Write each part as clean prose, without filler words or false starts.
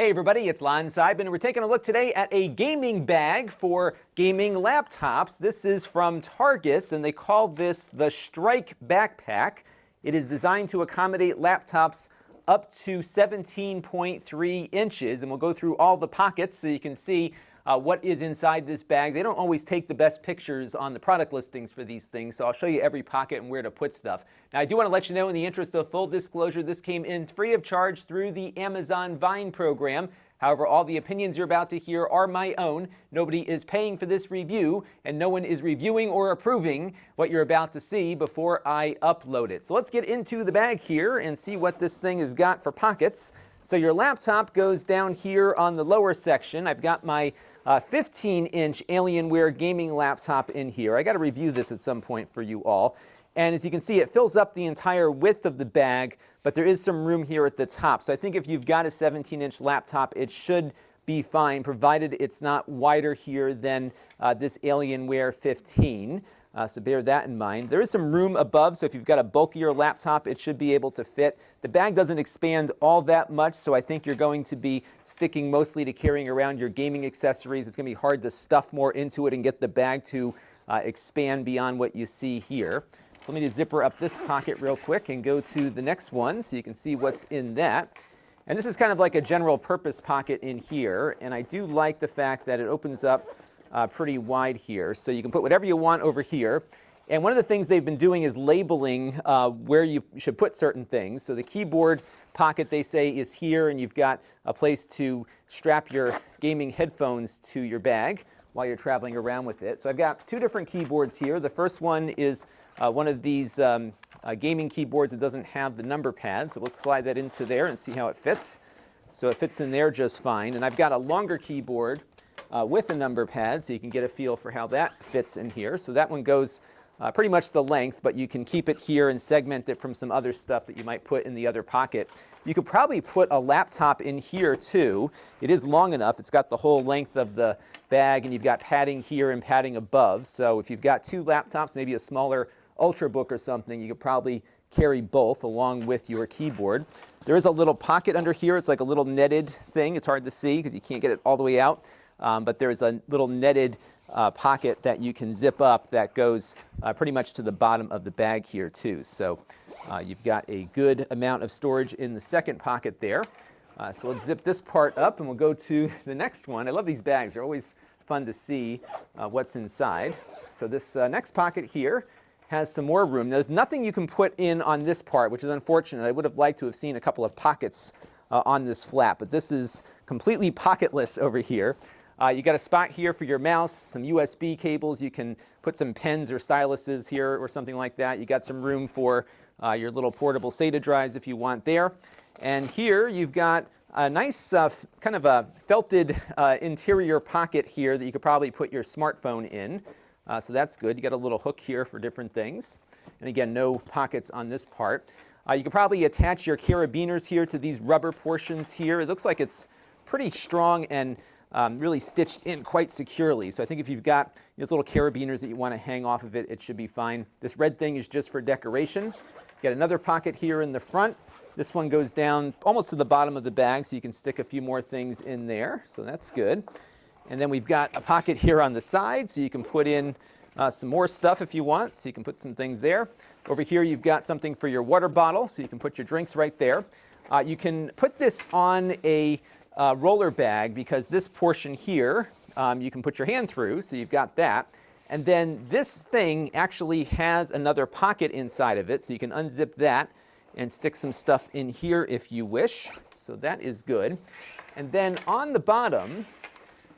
Hey everybody, it's Lon Seidman, and we're taking a look today at a gaming bag for gaming laptops. This is from Targus, and they call this the Strike Backpack. It is designed to accommodate laptops up to 17.3 inches, and we'll go through all the pockets so you can see what is inside this bag. They don't always take the best pictures on the product listings for these things, so I'll show you every pocket and where to put stuff. Now, I do want to let you know, in the interest of full disclosure, this came in free of charge through the Amazon Vine program. However, all the opinions you're about to hear are my own. Nobody is paying for this review, and no one is reviewing or approving what you're about to see before I upload it. So let's get into the bag here and see what this thing has got for pockets. So your laptop goes down here on the lower section. I've got my 15-inch Alienware gaming laptop in here. I got to review this at some point for you all. And as you can see, it fills up the entire width of the bag, but there is some room here at the top. So I think if you've got a 17-inch laptop, it should be fine, provided it's not wider here than this Alienware 15. So bear that in mind. There is some room above, so if you've got a bulkier laptop, it should be able to fit. The bag doesn't expand all that much, so I think you're going to be sticking mostly to carrying around your gaming accessories. It's going to be hard to stuff more into it and get the bag to expand beyond what you see here. So let me just zipper up this pocket real quick and go to the next one so you can see what's in that. And this is kind of like a general purpose pocket in here, and I do like the fact that it opens up pretty wide here, so you can put whatever you want over here. And one of the things they've been doing is labeling where you should put certain things. So the keyboard pocket, they say, is here, and you've got a place to strap your gaming headphones to your bag while you're traveling around with it. So I've got two different keyboards here. The first one is one of these gaming keyboards that doesn't have the number pad, so let's slide that into there and see how it fits. So it fits in there just fine. And I've got a longer keyboard with a number pad, so you can get a feel for how that fits in here. So that one goes pretty much the length, but you can keep it here and segment it from some other stuff that you might put in the other pocket. You could probably put a laptop in here too. It is long enough. It's got the whole length of the bag, and you've got padding here and padding above. So if you've got two laptops, maybe a smaller Ultrabook or something, you could probably carry both along with your keyboard. There is a little pocket under here. It's like a little netted thing. It's hard to see because you can't get it all the way out. But there's a little netted pocket that you can zip up that goes pretty much to the bottom of the bag here too. So you've got a good amount of storage in the second pocket there. So let's zip this part up and we'll go to the next one. I love these bags. They're always fun to see what's inside. So this next pocket here has some more room. There's nothing you can put in on this part, which is unfortunate. I would have liked to have seen a couple of pockets on this flap, but this is completely pocketless over here. You got a spot here for your mouse, some USB cables. You can put some pens or styluses here or something like that. You got some room for your little portable SATA drives if you want there. And here you've got a nice kind of a felted interior pocket here that you could probably put your smartphone in. So that's good. You got a little hook here for different things. And again, no pockets on this part. You could probably attach your carabiners here to these rubber portions here. It looks like it's pretty strong and really stitched in quite securely. So I think if you've got these little carabiners that you want to hang off of it, it should be fine. This red thing is just for decoration. You got another pocket here in the front. This one goes down almost to the bottom of the bag, so you can stick a few more things in there. So that's good. And then we've got a pocket here on the side, so you can put in some more stuff if you want. So you can put some things there. Over here you've got something for your water bottle, so you can put your drinks right there. You can put this on a roller bag because this portion here you can put your hand through, so you've got that. And then this thing actually has another pocket inside of it, so you can unzip that and stick some stuff in here if you wish. So that is good. And then on the bottom,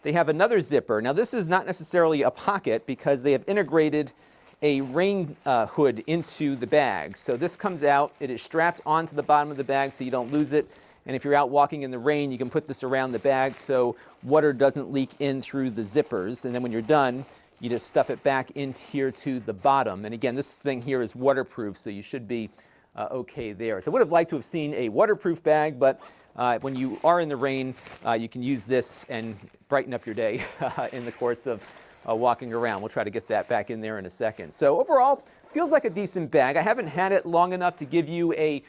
they have another zipper. Now this is not necessarily a pocket because they have integrated a rain hood into the bag. So this comes out, it is strapped onto the bottom of the bag so you don't lose it. And if you're out walking in the rain, you can put this around the bag so water doesn't leak in through the zippers. And then when you're done, you just stuff it back in here to the bottom. And again, this thing here is waterproof, so you should be okay there. So I would have liked to have seen a waterproof bag, but when you are in the rain, you can use this and brighten up your day in the course of walking around. We'll try to get that back in there in a second. So overall, feels like a decent bag. I haven't had it long enough to give you a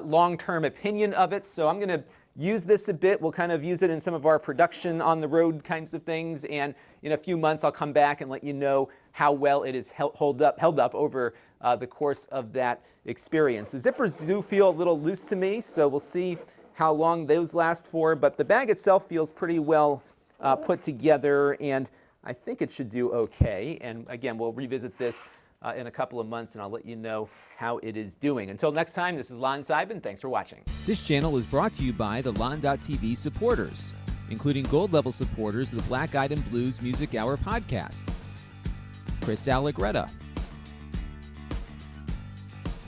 long-term opinion of it, so I'm going to use this a bit. We'll kind of use it in some of our production on the road kinds of things, and in a few months I'll come back and let you know how well it is held up over the course of that experience. The zippers do feel a little loose to me, so we'll see how long those last for, but the bag itself feels pretty well put together, and I think it should do okay. And again, we'll revisit this in a couple of months, and I'll let you know how it is doing. Until next time, this is Lon Seidman. Thanks for watching. This channel is brought to you by the Lon.TV supporters, including gold level supporters of the Black Eyed and Blues Music Hour podcast: Chris Allegretta,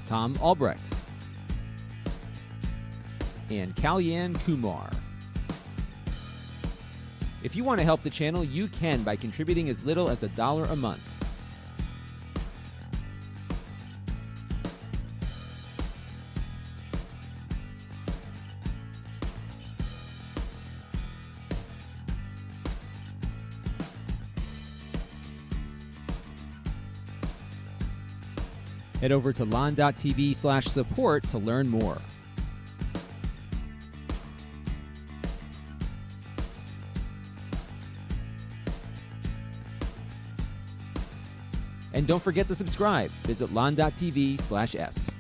Tom Albrecht, and Kalyan Kumar. If you want to help the channel, you can by contributing as little as $1 a month. Head over to lon.tv/support to learn more. And don't forget to subscribe. Visit lon.tv/s.